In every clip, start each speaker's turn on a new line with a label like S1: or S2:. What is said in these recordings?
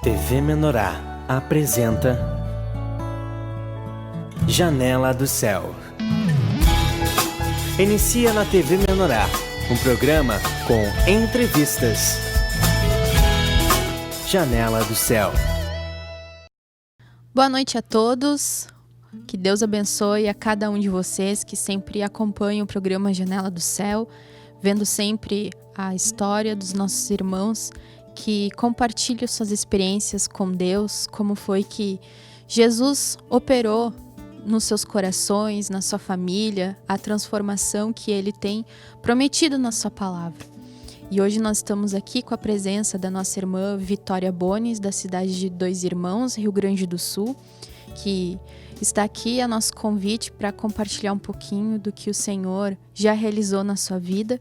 S1: TV Menorá apresenta Janela do Céu. Inicia na TV Menorá, um programa com entrevistas. Janela do Céu.
S2: Boa noite a todos. Que Deus abençoe a cada um de vocês que sempre acompanham o programa Janela do Céu, vendo sempre a história dos nossos irmãos que compartilham suas experiências com Deus, como foi que Jesus operou nos seus corações, na sua família, a transformação que Ele tem prometido na sua palavra. E hoje nós estamos aqui com a presença da nossa irmã Vitória Bones, da cidade de Dois Irmãos, Rio Grande do Sul, que está aqui a nosso convite para compartilhar um pouquinho do que o Senhor já realizou na sua vida.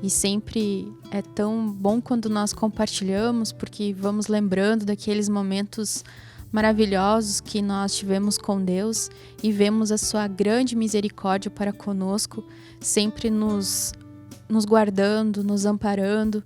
S2: E sempre é tão bom quando nós compartilhamos, porque vamos lembrando daqueles momentos maravilhosos que nós tivemos com Deus e vemos a sua grande misericórdia para conosco, sempre nos guardando, nos amparando.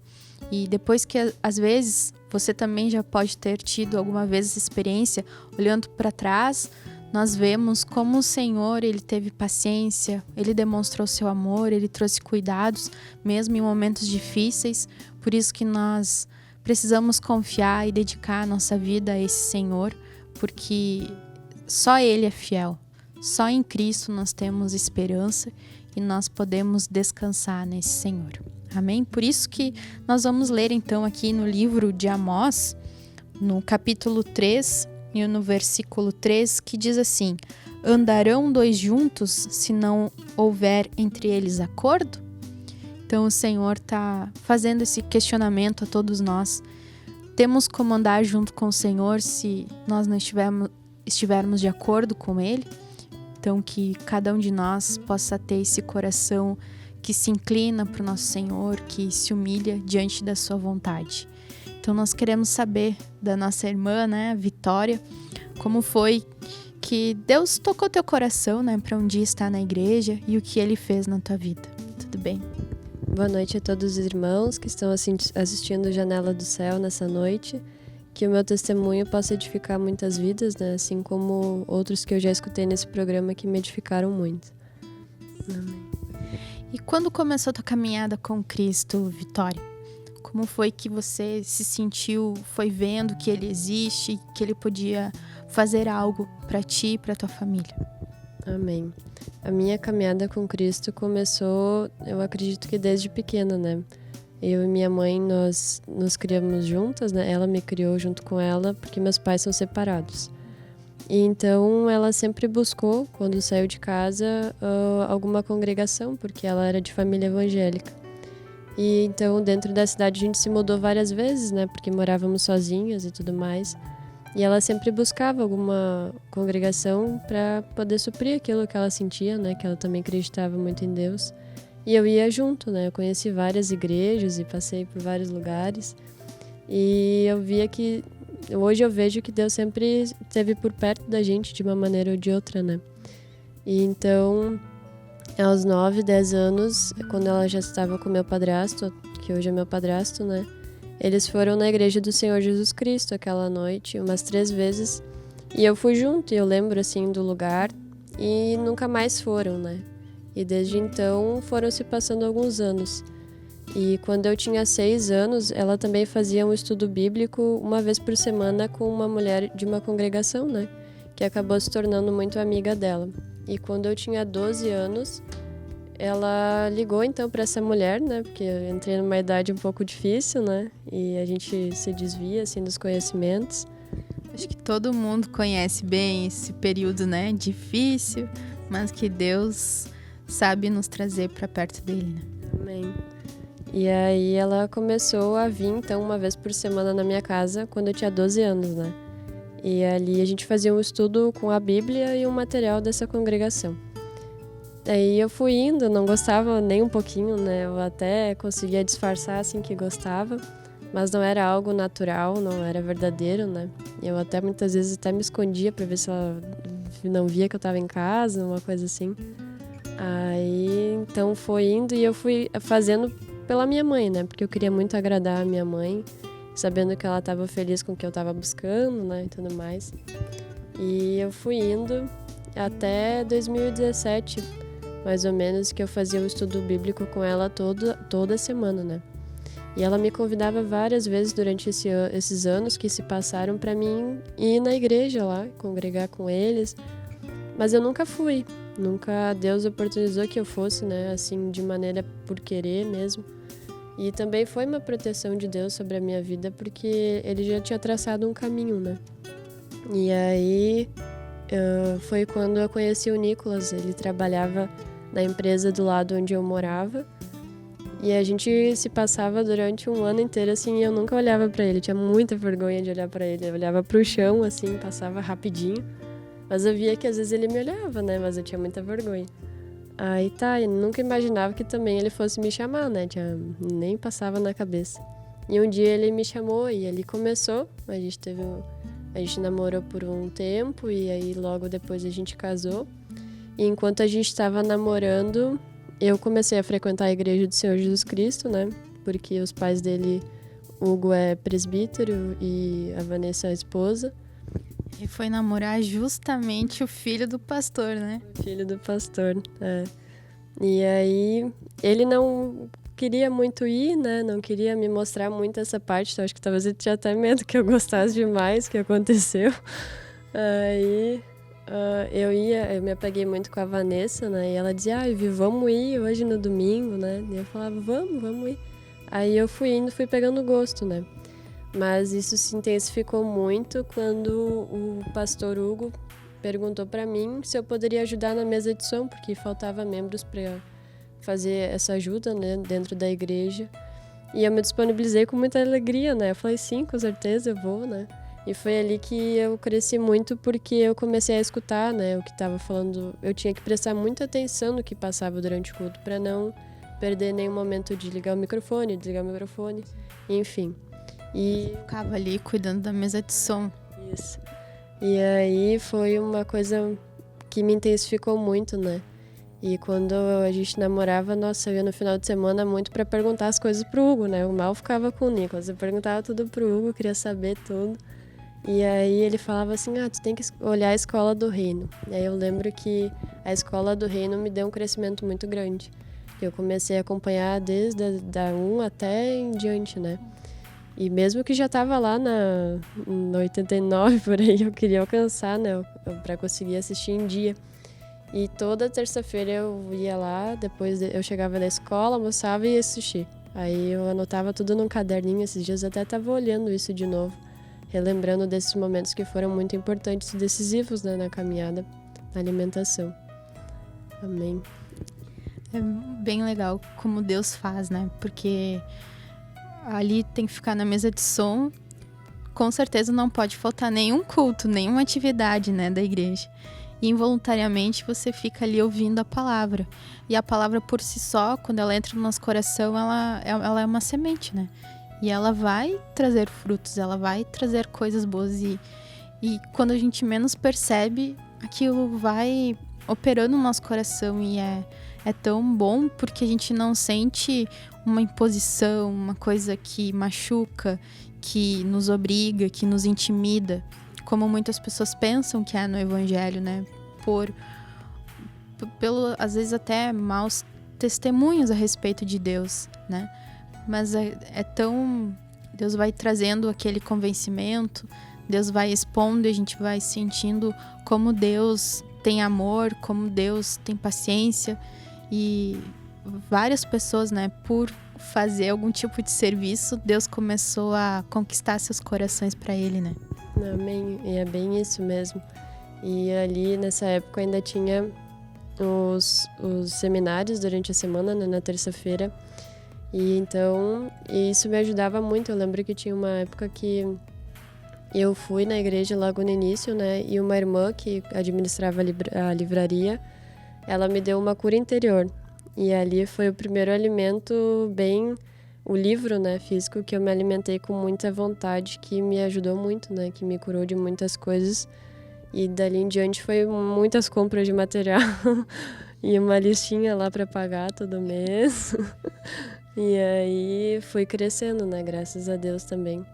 S2: E depois que, às vezes, você também já pode ter tido alguma vez essa experiência, olhando para trás, nós vemos como o Senhor, Ele teve paciência, Ele demonstrou seu amor, Ele trouxe cuidados, mesmo em momentos difíceis. Por isso que nós precisamos confiar e dedicar a nossa vida a esse Senhor, porque só Ele é fiel. Só em Cristo nós temos esperança e nós podemos descansar nesse Senhor. Amém? Por isso que nós vamos ler então aqui no livro de Amós, no capítulo 3, e no versículo 3, que diz assim: andarão dois juntos se não houver entre eles acordo? Então o Senhor está fazendo esse questionamento a todos nós. Temos como andar junto com o Senhor se nós não estivermos de acordo com Ele? Então que cada um de nós possa ter esse coração que se inclina para o nosso Senhor, que se humilha diante da sua vontade. Então nós queremos saber da nossa irmã, né, Vitória, como foi que Deus tocou teu coração, né, para um dia estar na igreja e o que Ele fez na tua vida. Tudo bem?
S3: Boa noite a todos os irmãos que estão assistindo Janela do Céu nessa noite. Que o meu testemunho possa edificar muitas vidas, né, assim como outros que eu já escutei nesse programa que me edificaram muito. Amém.
S2: E quando começou a tua caminhada com Cristo, Vitória? Como foi que você se sentiu, foi vendo que Ele existe, que Ele podia fazer algo para ti e para tua família?
S3: Amém. A minha caminhada com Cristo começou, eu acredito que desde pequena, né? Eu e minha mãe, nós nos criamos juntas, né? Ela me criou junto com ela, porque meus pais são separados. E então ela sempre buscou, quando saiu de casa, alguma congregação, porque ela era de família evangélica. E então dentro da cidade a gente se mudou várias vezes, né? Porque morávamos sozinhas e tudo mais. E ela sempre buscava alguma congregação para poder suprir aquilo que ela sentia, né? Que ela também acreditava muito em Deus. E eu ia junto, né? Eu conheci várias igrejas e passei por vários lugares. E eu via que... Hoje eu vejo que Deus sempre esteve por perto da gente de uma maneira ou de outra, né? E então, aos 9, 10 anos, quando ela já estava com meu padrasto, que hoje é meu padrasto, né? Eles foram na igreja do Senhor Jesus Cristo aquela noite, umas 3 vezes. E eu fui junto, e eu lembro, assim, do lugar. E nunca mais foram, né? E desde então, foram se passando alguns anos. E quando eu tinha 6 anos, ela também fazia um estudo bíblico uma vez por semana com uma mulher de uma congregação, né? Que acabou se tornando muito amiga dela. E quando eu tinha 12 anos, ela ligou então para essa mulher, né? Porque eu entrei numa idade um pouco difícil, né? E a gente se desvia, assim, dos conhecimentos.
S2: Acho que todo mundo conhece bem esse período, né? Difícil, mas que Deus sabe nos trazer para perto dele, né?
S3: Amém. E aí ela começou a vir, então, uma vez por semana na minha casa, quando eu tinha 12 anos, né? E ali a gente fazia um estudo com a Bíblia e um material dessa congregação. Daí eu fui indo, não gostava nem um pouquinho, né? Eu até conseguia disfarçar, assim, que gostava, mas não era algo natural, não era verdadeiro, né? Eu até muitas vezes até me escondia pra ver se ela não via que eu tava em casa, uma coisa assim. Aí, então foi indo e eu fui fazendo pela minha mãe, né? Porque eu queria muito agradar a minha mãe sabendo que ela estava feliz com o que eu estava buscando, né, e tudo mais. E eu fui indo até 2017, mais ou menos, que eu fazia o estudo bíblico com ela toda semana, né. E ela me convidava várias vezes durante esses anos que se passaram para mim ir na igreja lá, congregar com eles. Mas eu nunca fui. Nunca Deus oportunizou que eu fosse, né? Assim, de maneira por querer mesmo. E também foi uma proteção de Deus sobre a minha vida, porque Ele já tinha traçado um caminho, né? E aí foi quando eu conheci o Nicolas. Ele trabalhava na empresa do lado onde eu morava. E a gente se passava durante um ano inteiro, assim, e eu nunca olhava pra ele. Eu tinha muita vergonha de olhar pra ele. Eu olhava pro chão, assim, passava rapidinho. Mas eu via que às vezes ele me olhava, né? Mas eu tinha muita vergonha. Aí tá, eu nunca imaginava que também ele fosse me chamar, né? Nem passava na cabeça. E um dia ele me chamou e ele começou. A gente namorou por um tempo e aí logo depois a gente casou. E enquanto a gente estava namorando, eu comecei a frequentar a igreja do Senhor Jesus Cristo, né? Porque os pais dele, Hugo é presbítero e a Vanessa é a esposa.
S2: E foi namorar justamente o filho do pastor, né?
S3: O filho do pastor, é. E aí, ele não queria muito ir, né? Não queria me mostrar muito essa parte. Então, acho que talvez ele tinha até medo que eu gostasse demais, que aconteceu. Aí, eu me apeguei muito com a Vanessa, né? E ela dizia, Ivy, vamos ir hoje no domingo, né? E eu falava, vamos ir. Aí eu fui pegando gosto, né? Mas isso se intensificou muito quando o pastor Hugo perguntou para mim se eu poderia ajudar na mesa de som, porque faltava membros para fazer essa ajuda, né, dentro da igreja. E eu me disponibilizei com muita alegria, né? Eu falei, sim, com certeza eu vou, né? E foi ali que eu cresci muito, porque eu comecei a escutar, né, o que estava falando. Eu tinha que prestar muita atenção no que passava durante o culto para não perder nenhum momento de ligar o microfone, desligar o microfone, enfim. E
S2: ficava ali cuidando da mesa de som.
S3: Isso. E aí foi uma coisa que me intensificou muito, né? E quando a gente namorava, nossa, eu ia no final de semana muito pra perguntar as coisas pro Hugo, né? Eu mal ficava com o Nicolas. Eu perguntava tudo pro Hugo, queria saber tudo. E aí ele falava assim, tu tem que olhar a Escola do Reino. E aí eu lembro que a Escola do Reino me deu um crescimento muito grande. Eu comecei a acompanhar desde da 1 até em diante, né? E mesmo que já estava lá no 89, por aí, eu queria alcançar, né, para conseguir assistir em dia. E toda terça-feira eu ia lá, depois eu chegava da escola, almoçava e ia assistir. Aí eu anotava tudo num caderninho, esses dias eu até estava olhando isso de novo, relembrando desses momentos que foram muito importantes e decisivos, né, na caminhada, na alimentação. Amém.
S2: É bem legal como Deus faz, né, porque ali tem que ficar na mesa de som. Com certeza não pode faltar nenhum culto, nenhuma atividade, né, da igreja. E involuntariamente você fica ali ouvindo a palavra. E a palavra por si só, quando ela entra no nosso coração, ela é uma semente, né? E ela vai trazer frutos, ela vai trazer coisas boas. E quando a gente menos percebe, aquilo vai operando no nosso coração. E é tão bom porque a gente não sente uma imposição, uma coisa que machuca, que nos obriga, que nos intimida, como muitas pessoas pensam que é no Evangelho, né? Pelo, às vezes, até maus testemunhos a respeito de Deus, né? Mas é tão... Deus vai trazendo aquele convencimento, Deus vai expondo e a gente vai sentindo como Deus tem amor, como Deus tem paciência. E várias pessoas, né, por fazer algum tipo de serviço, Deus começou a conquistar seus corações para Ele, né?
S3: Amém. E é bem isso mesmo. E ali, nessa época, ainda tinha os seminários durante a semana, né, na terça-feira. E então, isso me ajudava muito. Eu lembro que tinha uma época que eu fui na igreja logo no início, né, e uma irmã que administrava a livraria, ela me deu uma cura interior. E ali foi o primeiro alimento o livro, né, físico, que eu me alimentei com muita vontade, que me ajudou muito, né, que me curou de muitas coisas. E dali em diante foi muitas compras de material e uma listinha lá para pagar todo mês. E aí fui crescendo, né, graças a Deus também.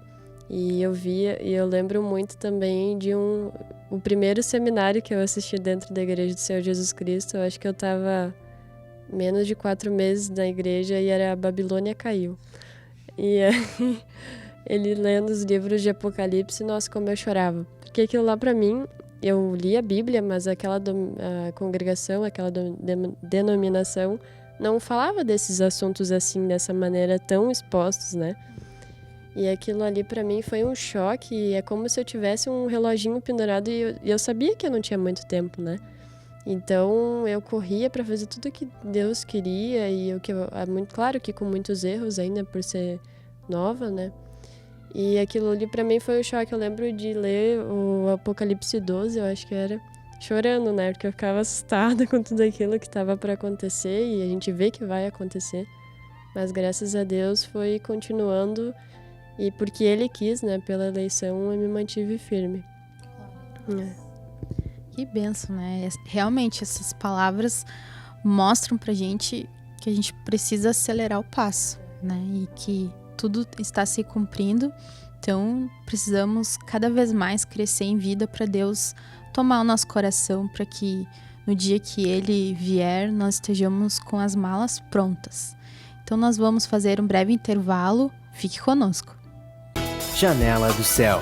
S3: E eu lembro muito também de o primeiro seminário que eu assisti dentro da Igreja do Senhor Jesus Cristo. Eu acho que eu estava menos de 4 meses na igreja e era A Babilônia Caiu. E ele lendo os livros de Apocalipse, nossa, como eu chorava. Porque aquilo lá pra mim, eu li a Bíblia, mas aquela a congregação, aquela denominação não falava desses assuntos assim, dessa maneira tão expostos, né? E aquilo ali pra mim foi um choque, e é como se eu tivesse um reloginho pendurado e eu sabia que eu não tinha muito tempo, né? Então eu corria pra fazer tudo que Deus queria, e é muito claro que com muitos erros ainda por ser nova, né? E aquilo ali pra mim foi um choque. Eu lembro de ler o Apocalipse 12, eu acho que era, chorando, né? Porque eu ficava assustada com tudo aquilo que estava pra acontecer, e a gente vê que vai acontecer. Mas graças a Deus foi continuando. E porque ele quis, né, pela eleição, eu me mantive firme.
S2: Que bênção, né? Realmente, essas palavras mostram pra gente que a gente precisa acelerar o passo, né? E que tudo está se cumprindo. Então, precisamos cada vez mais crescer em vida para Deus tomar o nosso coração, para que no dia que Ele vier, nós estejamos com as malas prontas. Então, nós vamos fazer um breve intervalo. Fique conosco.
S1: Janela do Céu.